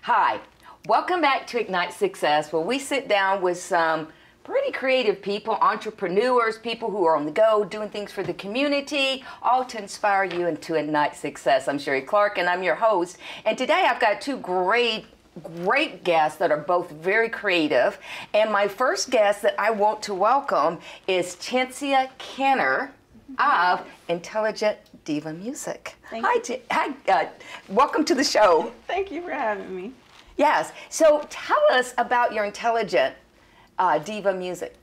Hi, welcome back to Ignite Success, where we sit down with some pretty creative people, entrepreneurs, people who are on the go, doing things for the community, all to inspire you and to ignite success. I'm Sherrie Clark, and I'm your host. And today I've got two great guests that are both very creative. And my first guest that I want to welcome is Chincia Kenner of Intelligent Diva Music. Hi, welcome to the show. Thank you for having me. Yes. So tell us about your Intelligent Diva Music.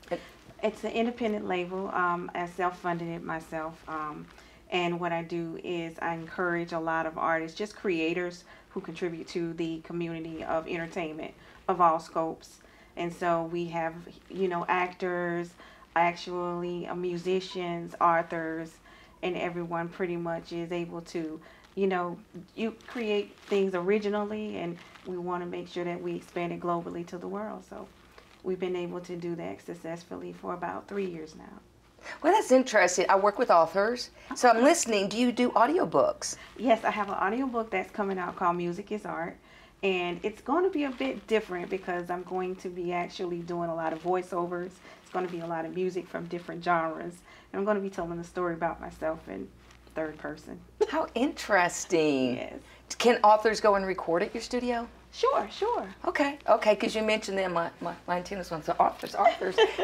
It's an independent label. I self-funded it myself. And what I do is I encourage a lot of artists, just creators who contribute to the community of entertainment of all scopes. And so we have, actors, actually musicians, authors, and everyone pretty much is able to, you create things originally, and we want to make sure that we expand it globally to the world. So we've been able to do that successfully for about 3 years now. Well, that's interesting. I work with authors, so I'm listening. Do you do audiobooks? Yes, I have an audiobook that's coming out called Music is Art, and it's going to be a bit different because I'm going to be actually doing a lot of voiceovers. It's going to be a lot of music from different genres, and I'm going to be telling a story about myself in third person. How interesting. Yes. Can authors go and record at your studio? Sure. Okay, because you mentioned them, my antennas went, so authors.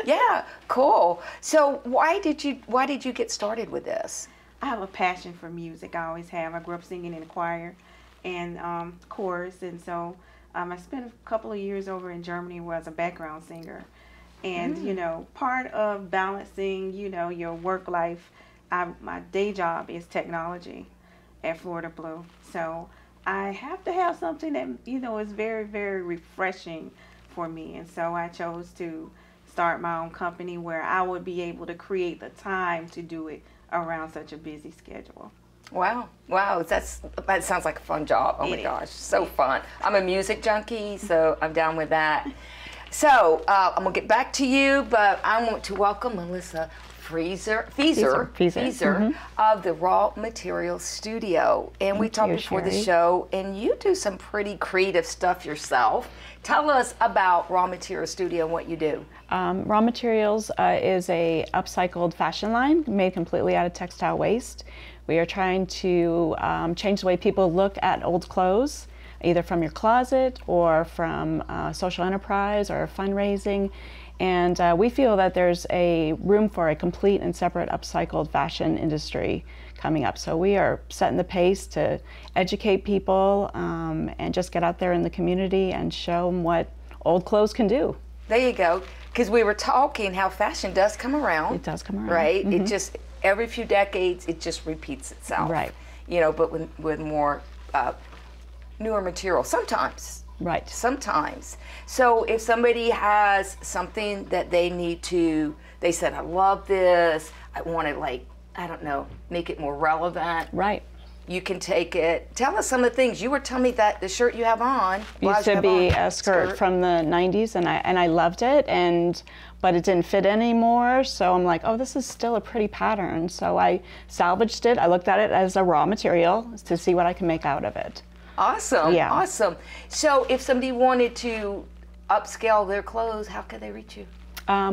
Yeah, cool. So why did you get started with this? I have a passion for music. I always have. I grew up singing in a choir and chorus, and so I spent a couple of years over in Germany where I was a background singer. And part of balancing, your work life, my day job is technology at Florida Blue. So I have to have something that, is very, very refreshing for me. And so I chose to start my own company where I would be able to create the time to do it around such a busy schedule. Wow, that sounds like a fun job. Oh my gosh, so fun. I'm a music junkie, so I'm down with that. So I'm gonna get back to you, but I want to welcome Melissa Feezor of the Raw Materials Studio. And we talked before the show, and you do some pretty creative stuff yourself. Tell us about Raw Materials Studio and what you do. Raw Materials is a upcycled fashion line made completely out of textile waste. We are trying to change the way people look at old clothes, either from your closet or from social enterprise or fundraising. And we feel that there's a room for a complete and separate upcycled fashion industry coming up. So we are setting the pace to educate people and just get out there in the community and show them what old clothes can do. There you go. Because we were talking how fashion does come around. It does come around. Right? It just, every few decades, it just repeats itself. Right. But with more newer material. Sometimes. Right. Sometimes. So if somebody has something that they need to, they said, I love this, I want to make it more relevant. Right. You can take it. Tell us some of the things. You were telling me that the shirt you have on used to be a skirt from the 90s, and I loved it, but it didn't fit anymore, so I'm like, oh, this is still a pretty pattern. So I salvaged it. I looked at it as a raw material to see what I can make out of it. Awesome. Yeah. Awesome. So if somebody wanted to upscale their clothes, how could they reach you?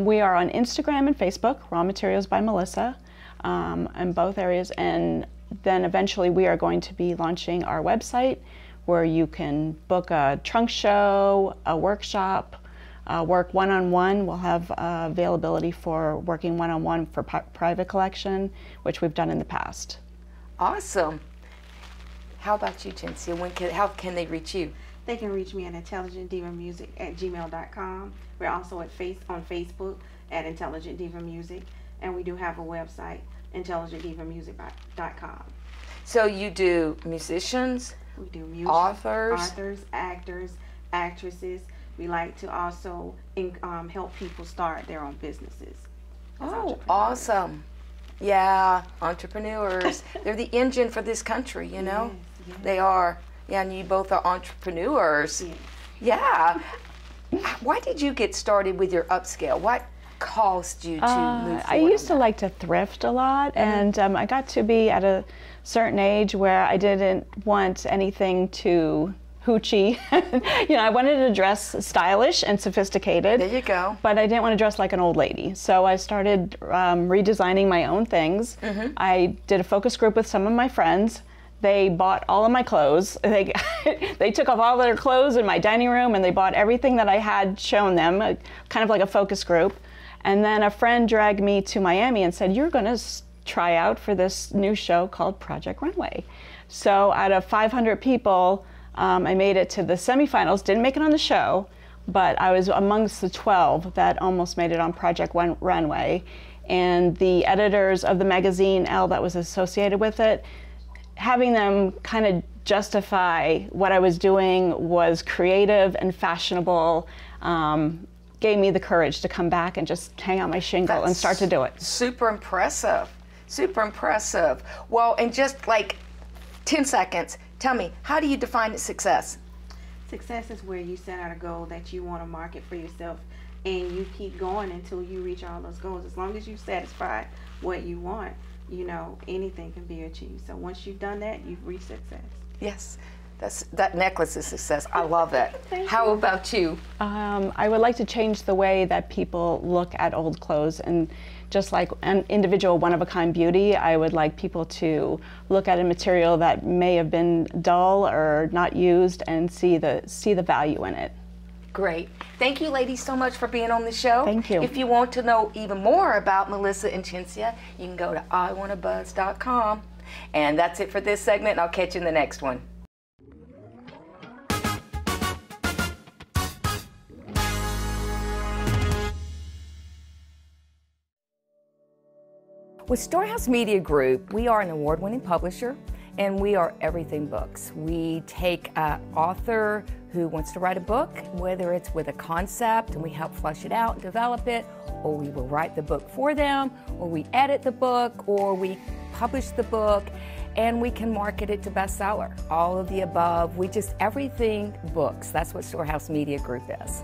We are on Instagram and Facebook, Raw Materials by Melissa, in both areas. And then eventually we are going to be launching our website where you can book a trunk show, a workshop, work one-on-one. We'll have availability for working one-on-one for private collection, which we've done in the past. Awesome. How about you, Chincia? How can they reach you? They can reach me at intelligentdivamusic@gmail.com. We're also on Facebook at Intelligent Diva Music, and we do have a website, intelligentdivamusic.com. So you do musicians? We do music, authors, actors, actresses. We like to also help people start their own businesses. Oh, awesome. Yeah, entrepreneurs. They're the engine for this country, Yes. They are. Yeah, and you both are entrepreneurs. Yes. Yeah. Why did you get started with your upscale? What caused you to move forward? I used to like to thrift a lot, and I got to be at a certain age where I didn't want anything to hoochie. You know, I wanted to dress stylish and sophisticated. There you go. But I didn't want to dress like an old lady. So I started redesigning my own things. I did a focus group with some of my friends. They bought all of my clothes. They took off all their clothes in my dining room and they bought everything that I had shown them, kind of like a focus group. And then a friend dragged me to Miami and said, you're going to try out for this new show called Project Runway. So out of 500 people, I made it to the semifinals, didn't make it on the show, but I was amongst the 12 that almost made it on Project Runway. And the editors of the magazine, Elle, that was associated with it, having them kind of justify what I was doing was creative and fashionable, gave me the courage to come back and just hang out my shingle and start to do it. Super impressive. Super impressive. Well, in just like 10 seconds, tell me, how do you define success? Success is where you set out a goal that you want to market for yourself and you keep going until you reach all those goals. As long as you satisfy what you want, you know, anything can be achieved. So once you've done that, you've reached success. Yes. That necklace is success. I love that. How about you? I would like to change the way that people look at old clothes, and just like an individual one-of-a-kind beauty, I would like people to look at a material that may have been dull or not used and see the value in it. Great. Thank you, ladies, so much for being on the show. Thank you. If you want to know even more about Melissa and Chincia, you can go to iwantabuzz.com. And that's it for this segment, and I'll catch you in the next one. With Storehouse Media Group, we are an award-winning publisher, and we are everything books. We take an author who wants to write a book, whether it's with a concept and we help flesh it out and develop it, or we will write the book for them, or we edit the book, or we publish the book, and we can market it to bestseller. All of the above. We just everything books. That's what Storehouse Media Group is.